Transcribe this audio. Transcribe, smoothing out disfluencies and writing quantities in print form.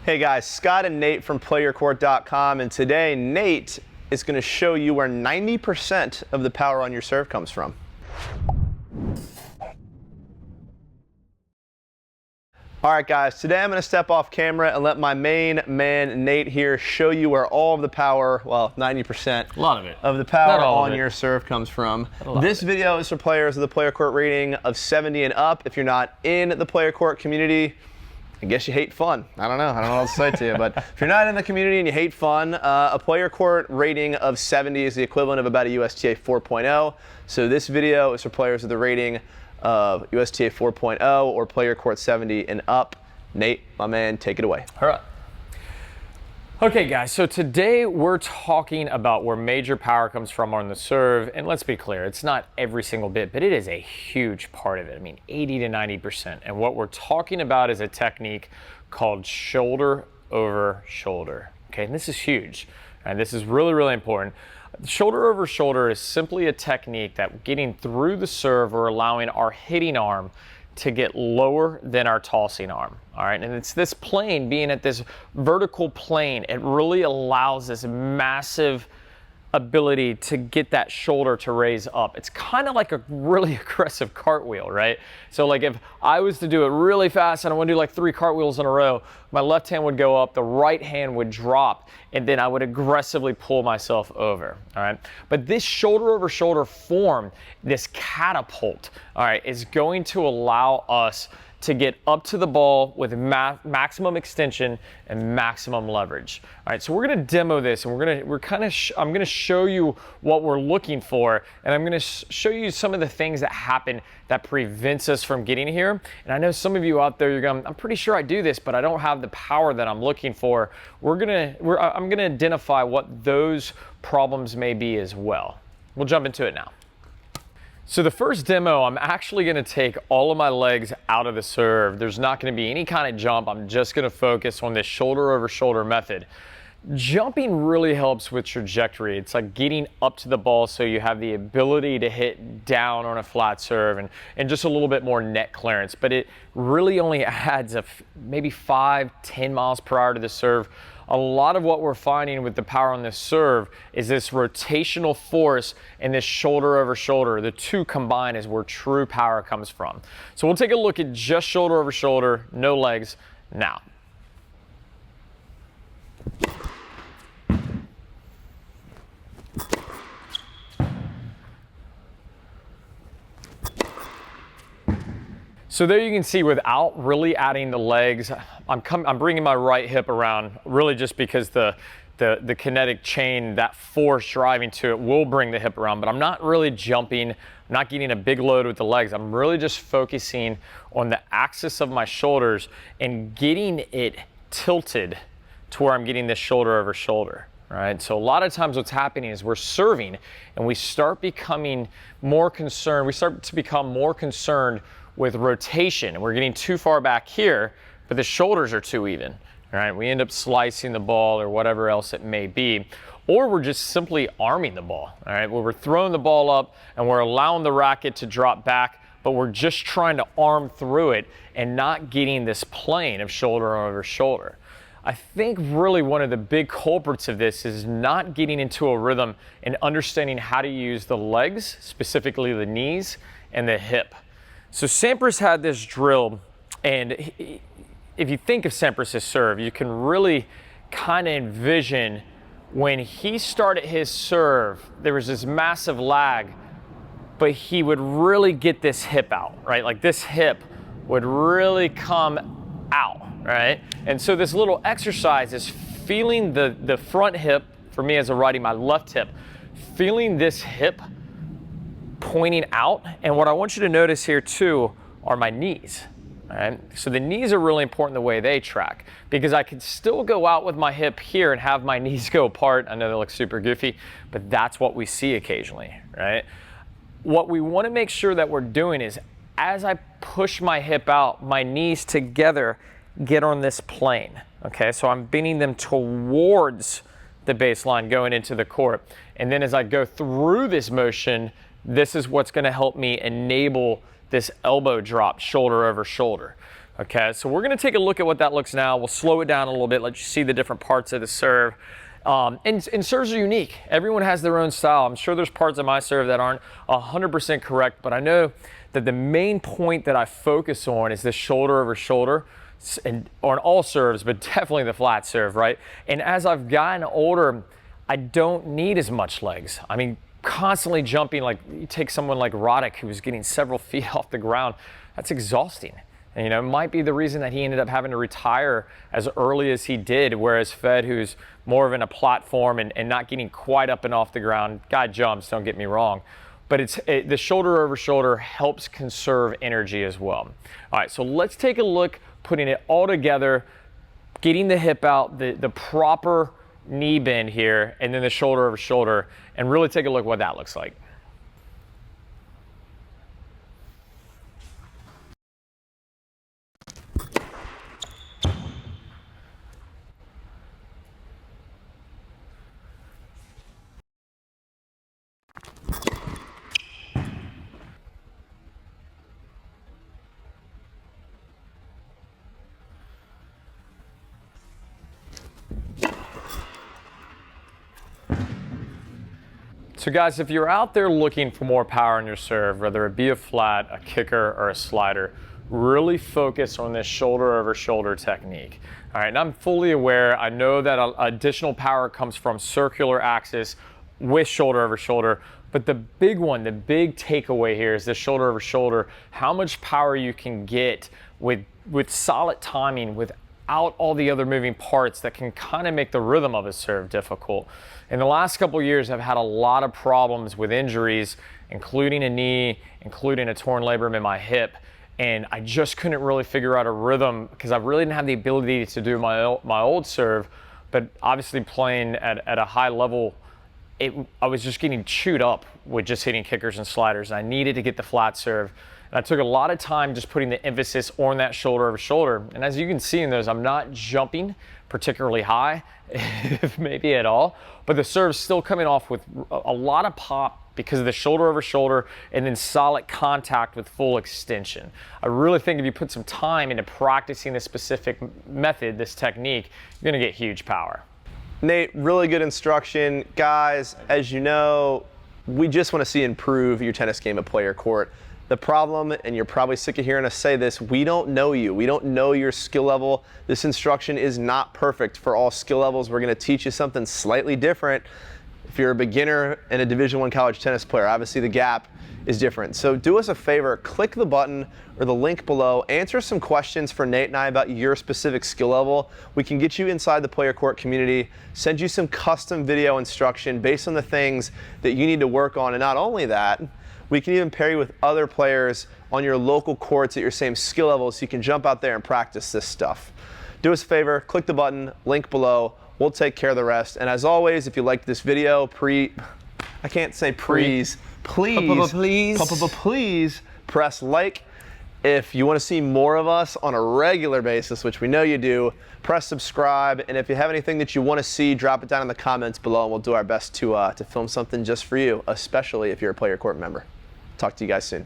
Hey guys, Scott and Nate from PlayYourCourt.com, and today Nate is going to show you where 90% of the power on your serve comes from. All right guys, today I'm going to step off camera and let my main man Nate here show you where all of the power, well 90% a lot of it, of the power on your serve comes from. This video is for players with a Player Court rating of 70 and up. If you're not in the Player Court community, I guess you hate fun. I don't know what else to say to you, but if you're not in the community and you hate fun, a Player Court rating of 70 is the equivalent of about a USTA 4.0. So this video is for players with a rating of USTA 4.0 or Player Court 70 and up. Nate, my man, take it away. All right. Okay guys, so today we're talking about where major power comes from on the serve, and let's be clear, it's not every single bit, but it is a huge part of it. I mean, 80 to 90%. And what we're talking about is a technique called shoulder over shoulder. Okay, and this is huge, and this is really, really important. Shoulder over shoulder is simply a technique that getting through the serve or allowing our hitting arm to get lower than our tossing arm. All right, and it's this plane, being at this vertical plane, it really allows this massive ability to get that shoulder to raise up. It's kind of like a really aggressive cartwheel, right? So like if I was to do it really fast and I want to do like 3 cartwheels in a row, my left hand would go up, the right hand would drop, and then I would aggressively pull myself over, all right? But this shoulder over shoulder form, this catapult, all right, is going to allow us to get up to the ball with maximum extension and maximum leverage. All right, so we're gonna demo this, and I'm gonna show you what we're looking for, and I'm gonna show you some of the things that happen that prevents us from getting here. And I know some of you out there, you're going, I'm pretty sure I do this, but I don't have the power that I'm looking for. I'm gonna identify what those problems may be as well. We'll jump into it now. So the first demo, I'm actually going to take all of my legs out of the serve. There's not going to be any kind of jump. I'm just going to focus on this shoulder over shoulder method. Jumping really helps with trajectory. It's like getting up to the ball so you have the ability to hit down on a flat serve and just a little bit more net clearance. But it really only adds maybe 5-10 miles per hour to the serve. A lot of what we're finding with the power on this serve is this rotational force and this shoulder over shoulder. The two combined is where true power comes from. So we'll take a look at just shoulder over shoulder, no legs, now. So there you can see, without really adding the legs, I'm bringing my right hip around, really just because the kinetic chain, that force driving to it will bring the hip around, but I'm not really jumping, I'm not getting a big load with the legs. I'm really just focusing on the axis of my shoulders and getting it tilted to where I'm getting this shoulder over shoulder. Right? So a lot of times what's happening is we're serving and we start becoming more concerned, with rotation, and we're getting too far back here, but the shoulders are too even. All right, we end up slicing the ball or whatever else it may be, or we're just simply arming the ball. All right, where we're throwing the ball up and we're allowing the racket to drop back, but we're just trying to arm through it and not getting this plane of shoulder over shoulder. I think really one of the big culprits of this is not getting into a rhythm and understanding how to use the legs, specifically the knees and the hip. So Sampras had this drill, and if you think of Sampras' serve, you can really kind of envision when he started his serve, there was this massive lag, but he would really get this hip out, right? Like this hip would really come out, right? And so this little exercise is feeling the front hip, for me as a righty, my left hip, feeling this hip pointing out. And what I want you to notice here too are my knees. All right? So the knees are really important the way they track, because I can still go out with my hip here and have my knees go apart. I know they look super goofy, but that's what we see occasionally, right? What we want to make sure that we're doing is, as I push my hip out, my knees together get on this plane. Okay, so I'm bending them towards the baseline going into the court. And then as I go through this motion, this is what's going to help me enable this elbow drop, shoulder over shoulder. Okay, so we're going to take a look at what that looks now. We'll slow it down a little bit, let you see the different parts of the serve. And serves are unique. Everyone has their own style. I'm sure there's parts of my serve that aren't 100% correct, but I know that the main point that I focus on is the shoulder over shoulder, and on all serves, but definitely the flat serve, right? And as I've gotten older, I don't need as much legs. I mean, constantly jumping, like you take someone like Roddick, who was getting several feet off the ground, that's exhausting. And, it might be the reason that he ended up having to retire as early as he did, whereas Fed, who's more of in a platform and not getting quite up and off the ground, guy jumps, don't get me wrong, but the shoulder over shoulder helps conserve energy as well. All right, so let's take a look, putting it all together, getting the hip out, the proper knee bend here, and then the shoulder over shoulder, and really take a look at what that looks like. So guys, if you're out there looking for more power in your serve, whether it be a flat, a kicker, or a slider, really focus on this shoulder over shoulder technique. All right, and I'm fully aware, I know that additional power comes from circular axis with shoulder over shoulder, but the big one, the big takeaway here is the shoulder over shoulder, how much power you can get with solid timing without all the other moving parts that can kind of make the rhythm of a serve difficult. In the last couple of years, I've had a lot of problems with injuries, including a knee, including a torn labrum in my hip, and I just couldn't really figure out a rhythm because I really didn't have the ability to do my old serve, but obviously playing at a high level, I was just getting chewed up with just hitting kickers and sliders. I needed to get the flat serve. And I took a lot of time just putting the emphasis on that shoulder over shoulder. And as you can see in those, I'm not jumping particularly high, if maybe at all, but the serve's still coming off with a lot of pop because of the shoulder over shoulder and then solid contact with full extension. I really think if you put some time into practicing this specific method, this technique, you're gonna get huge power. Nate, really good instruction. Guys, as you know, we just want to see improve your tennis game at Player Court. The problem, and you're probably sick of hearing us say this, we don't know you. We don't know your skill level. This instruction is not perfect for all skill levels. We're going to teach you something slightly different. If you're a beginner and a Division I college tennis player, obviously the gap is different. So do us a favor, click the button or the link below, answer some questions for Nate and I about your specific skill level. We can get you inside the Player Court community, send you some custom video instruction based on the things that you need to work on. And not only that, we can even pair you with other players on your local courts at your same skill level so you can jump out there and practice this stuff. Do us a favor, click the button, link below. We'll take care of the rest. And as always, if you liked this video, please press like. If you want to see more of us on a regular basis, which we know you do, press subscribe. And if you have anything that you want to see, drop it down in the comments below, and we'll do our best to film something just for you, especially if you're a Player Court member. Talk to you guys soon.